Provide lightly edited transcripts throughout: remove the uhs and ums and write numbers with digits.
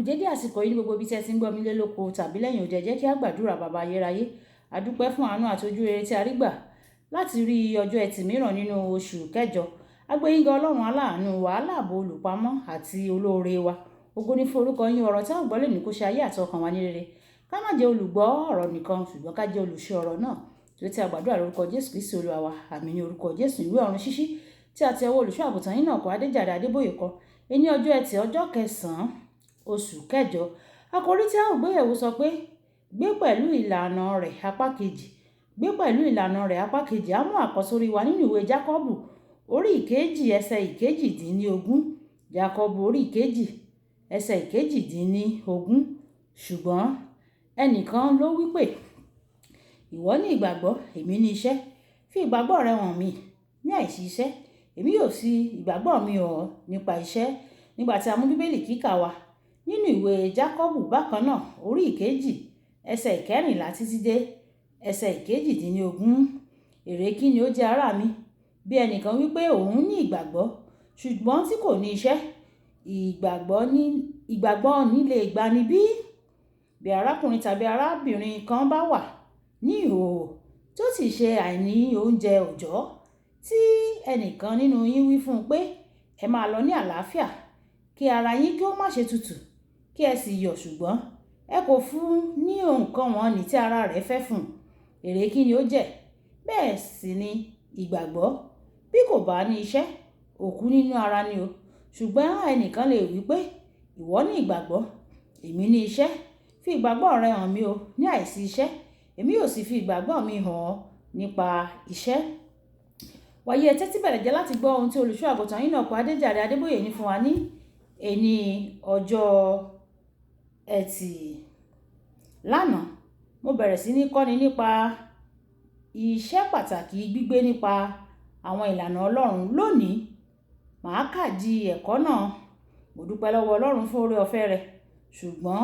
dédé àsìkò yìí ní gbogbo ibi tí ẹ ti ń gbọ́ mi lé lóko tàbí lẹ́yìn òde. Jẹ́ kí a gbàdúrà. Baba ayérayé, a dúpẹ́ fún àánú àti ojú rere tí a rí gbà láti rí ọjọ́ ẹtì mìíràn nínú oṣù kẹjọ. A gbé yín ga Ọlọ́run aláàánú wa, aláàbò, olùpamọ́ àti olóore wa. Ògo ni fún orúkọ yín. Ọ̀rọ̀ tí a gbọ́ lè ní kó ṣe ayé àti ọkàn wa ní rere. Ká má jẹ́ olùgbọ́ ọ̀rọ̀ nìkan, ṣùgbọ́n ká jẹ́ olùṣe ọ̀rọ̀ náà. Tí a gbàdúrà lórúkọ Jésù Kristi Olúwa wa. Àmín ní orúkọ Jésù. Ìwé ọ̀run ṣíṣí tí a ti ọwọ́ olùṣọ́ àgùntàn yín náà kọ Adéjàre Adébóyè kọ. Ní ọjọ́ ẹtì ọjọ́ kẹsàn-án oṣù kẹjọ. Àkòrí tí a ó gbé yẹ̀wò sọ pé gbé pẹ̀lú ìlànà rẹ̀ apá kejì. Gbé pẹ̀lú ìlànà rẹ̀ apá kejì. A mú àkọ́sórí wa nínú ìwé Jákọ́bù orí ìkejì ẹsẹ̀ ìkejì-dín-ní-ogún. Jákọ́bù orí ìkejì ẹsẹ̀ ìkejì-dín-ní-ogún. Ṣùgbọ́n ẹnìkan ló wí pé, ìwọ ní ìgbàgbọ́, èmi ní iṣẹ́. Fi ìgbàgbọ́ rẹ hàn mí ní àìsí iṣẹ́. Èmi yóò fi ìgbàgbọ́ mi hàn nípa iṣẹ́. Nígbà tí a mú Bíbélì kíkà wa nínú ìwé Jákọ́bù bákan náà orí ìkejì ẹsẹ̀ ìkẹrìnlá títí dé ẹsẹ̀ ìkejì-dín-ní-ogún. Èrè kí ni ó jẹ́ ará mi? Bí ẹnìkan wí pé òun ní ìgbàgbọ́ ṣùgbọ́n tí kò ní iṣẹ́, ìgbàgbọ́ ní lè gbani bí? Bí arákùnrin tàbí arábìnrin kan bá wà ní ìhòòhò tó sì ṣe àìní oúnjẹ òòjọ́, tí ẹnìkan nínú yín wí fún un pé ẹ máa lọ ní àlàáfíà, kí ara yín kí ó má ṣe tutù, kí ẹ sì yọ̀, ṣùgbọ́n ẹ kò fún un ní nǹkan wọ̀n-ọn-nì tí ara rẹ̀ fẹ́ fún un. Èrè kí ni ó jẹ́? Bẹ́ẹ̀ sì ni ìgbàgbọ́ bí kò bá ní iṣẹ́, òkú nínú ara ni o. Ṣùgbọ́n ẹnìkan lè wí pé, ìwọ ní ìgbàgbọ́, èmi ní iṣẹ́. Fi ìgbàgbọ́ rẹ hàn mí o ní àìsí iṣẹ́. Èmi yóò sì fi ìgbàgbọ́ mi hàn ọ́ nípa iṣẹ́. Wàyí ẹ tẹ́tí bẹ̀rẹ̀ jẹ́ láti gbọ́ ohun tí olùṣọ́ àgùntàn yín náà kọ Adéjàre Adébóyè ní fún wa ní ẹni ọjọ́ ẹtì. Lánàá mo bẹ̀rẹ̀ sí ní kọ́ni nípa iṣẹ́ pàtàkì gbígbé nípa àwọn ìlànà Ọlọ́run. Lónìí màá kàdí ẹ̀kọ́ náà. Mo dúpẹ́ lọ́wọ́ Ọlọ́run fún oore ọ̀fẹ́ rẹ̀, ṣùgbọ́n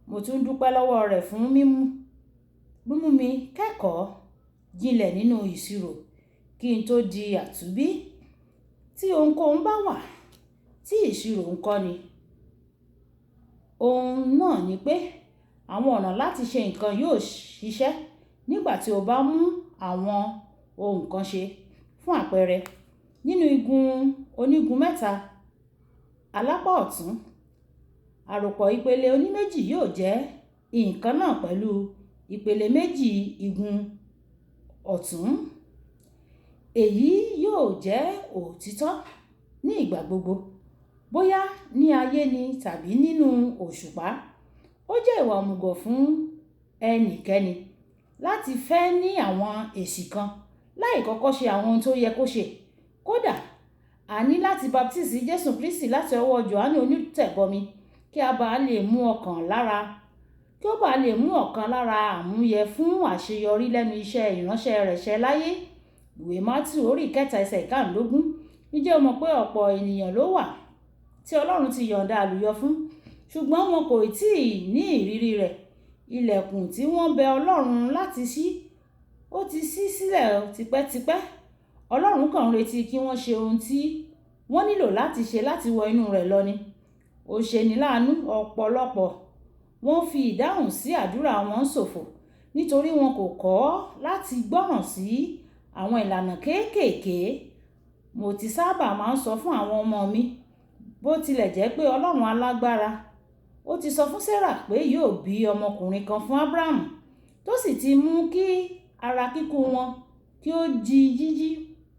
mo tún dúpẹ́ lọ́wọ́ rẹ̀ fún mímú mi kẹ́kọ̀ọ́ jinlẹ̀ nínú ìṣirò kí n tó di àtúnbí. Tí ohunkóhun bá wà tí ìṣirò ń kọ́ni, ohun náà ni pé àwọn ọ̀nà láti ṣe nǹkan yóò ṣiṣẹ́ nígbà tí o bá mú àwọn ohun kan ṣe. Fún àpẹẹrẹ, nínú igun onígun mẹ́ta alápá ọ̀tún, àròpọ̀ ìpele oníméjì yóò jẹ́ nǹkan náà pẹ̀lú ìpele méjì igun ọ̀tún. Èyí yóò jẹ́ òtítọ́ ní ìgbà gbogbo, bóyá ní ayé ni tàbí nínú òṣùpá. Ó jẹ́ ìwà òmùgọ̀ fún ẹnikẹ́ni láti fẹ́ ní àwọn èsì kan láì kọ́kọ́ ṣe àwọn ohun tó yẹ kó ṣe. Kódà a ní láti baptisi Jésù Kristi láti ọwọ́ Jòhánù onítẹ̀bọmi kí ó bá lè mú ọ̀kan lára àmúyẹ fún àṣeyọrí lẹ́nu iṣẹ́ ìránṣẹ́ rẹ̀ ṣẹ láyé. Ìwé Mátíù orí ìkẹta ẹsẹ̀ ìkàndógún. Ǹjẹ́ o mọ̀ pé ọ̀pọ̀ ènìyàn ló wà tí Ọlọ́run ti yọ̀ǹda àlùyọ fún, ṣùgbọ́n wọn kò tí ì ní ìrírí rẹ̀. Ilẹ̀kùn tí wọ́n bẹ Ọlọ́run láti ṣí, ó ti ṣí sílẹ̀ tipẹ́tipẹ́. Ọlọ́run kàn ń retí kí wọ́n ṣe ohun tí wọ́n nílò láti ṣe láti wọ inú rẹ̀ lọ ni. Ó ṣe ní láàánú, ọ̀pọ̀lọpọ̀ wọ́n fi ìdáhùn sí àdúrà wọn ṣòfò nítorí wọn kò kọ́ láti gbọ́ràn sí àwọn ìlànà kéékèèké. Mo ti sábà máa ń sọ fún àwọn ọmọ mi, bó tilẹ̀ jẹ́ pé Ọlọ́run alágbára, ó ti sọ fún Sárà pé yóò bí ọmọkùnrin kan fún Ábúráhámù, tó sì ti mú kí ara kíkú wọn kí ó di jíjí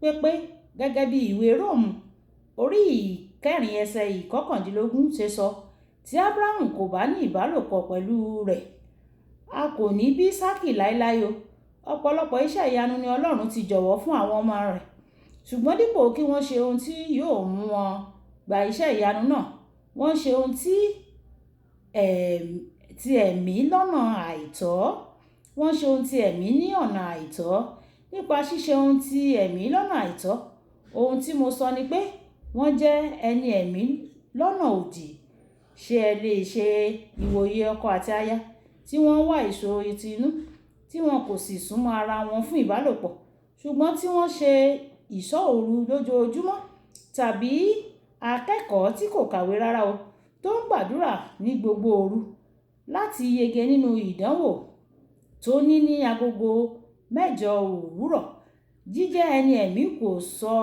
pépé gẹ́gẹ́ bí ìwé Róòmù orí ìkẹrin ẹsẹ̀ ìkọkàndínlógún ṣe sọ. Tí Ábúráhámù kò bá ní ìbálòpọ̀ pẹ̀lú rẹ̀, a kò ní bí Ísákì láéláé o. Ọ̀pọ̀lọpọ̀ iṣẹ́ ìyanu ni Ọlọ́run ti jọ̀wọ́ fún àwọn ọmọ rẹ̀, ṣùgbọ́n dípò kí wọ́n ṣe ohun tí yóò mú wọn gba iṣẹ́ ìyanu náà, wọ́n ṣe ohun ti ẹ̀mí lọ́nà àìtọ́. Wọ́n ṣe ohun ti ẹ̀mí ní ọ̀nà àìtọ́. Nípa ṣíṣe ohun ti ẹ̀mí lọ́nà àìtọ́, ohun tí mo sọ ni pé wọ́n jẹ́ ẹni ẹ̀mí lọ́nà òdì. Ṣé ẹ lè ṣe ìwòye ọkọ àti aya tí wọ́n wá ìṣòro ti inú, tí wọn kò sì súnmọ́ ara wọn fún ìbálòpọ̀, ṣùgbọ́n tí wọ́n ṣe ìṣọ́ òru lójoojúmọ́? Tàbí akẹ́kọ̀ọ́ tí kò kàwé rárá o, tó ń gbàdúrà ní gbogbo òru láti yege nínú ìdánwò tó ní agogo 8 òwúrọ̀. Jíjẹ́ ẹni ẹ̀mí kò sọ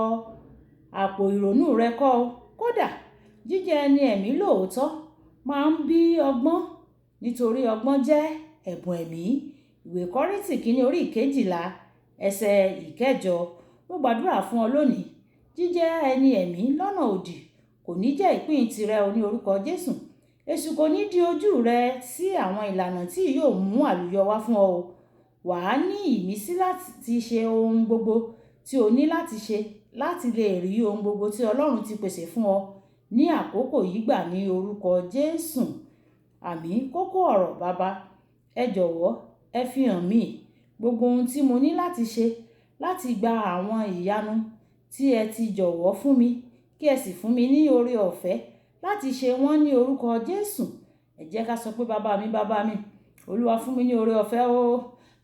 àpò ìrònú rẹ kọ́ o. Kódà jíjẹ́ ẹni ẹ̀mí lóòótọ́ máa ń bí ọgbọ́n, nítorí ọgbọ́n jẹ́ ẹ̀bùn ẹ̀mí. Ìwé Kọ́ríńtì kìíní orí 12 ẹsẹ̀ 8. Mo gbàdúrà fún ọ lónìí. Jíjẹ́ ẹni ẹ̀mí lọ́nà òdì kò ní jẹ́ ìpín tirẹ̀ ní orúkọ Jésù. Èṣù kò ní di ojú rẹ sí àwọn ìlànà tí yóò mú àlùyọ wá fún ọ. Wà á ní ìmísí láti ṣe ohun gbogbo tí o ní láti ṣe láti lè rí ohun gbogbo tí Ọlọ́run ti pèsè fún ọ ní àkókò yìí gbà ní orúkọ Jésù. Àmín. Kókó ọ̀rọ̀: bàbá, ẹ jọ̀wọ́ ẹ fi hàn mí gbogbo ohun tí mo ní láti ṣe láti gba àwọn ìyanu tí ẹ ti jọ̀wọ́ fún mi, kí ẹ sì fún mi ní oore ọ̀fẹ́ láti ṣe wọ́n ní orúkọ Jésù. Ẹ jẹ́ ká sọ pé bàbá mi, Olúwa fún mi ní oore ọ̀fẹ́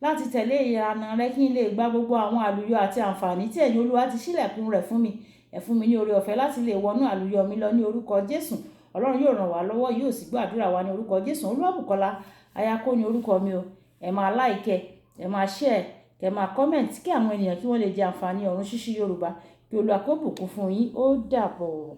láti tẹ̀lé ìlànà rẹ kí n lè gba gbogbo àwọn àlùyọ àti àǹfààní tí ẹ̀yin Olúwa ti ṣílẹ̀kùn rẹ̀ fún mi. Ẹ fún mi ní oore ọ̀fẹ́ láti lè wọnú àlùyọ mi lọ ní orúkọ Jésù. Ọlọ́run yóò ràn wá lọ́wọ́, yóò sì gbọ́ àdúrà wa ní orúkọ Jésù. Olúwabùkọ́lá Ayako ní orúkọ mi o. Ẹ máa like, ẹ máa share, kẹ máa comment kí àwọn ènìyàn kí wọ́n lè jẹ àǹfààní ọ̀run ṣíṣí Yorùbá. Kí Olúwa kó bùkún fún yín. Ó dàbọ̀.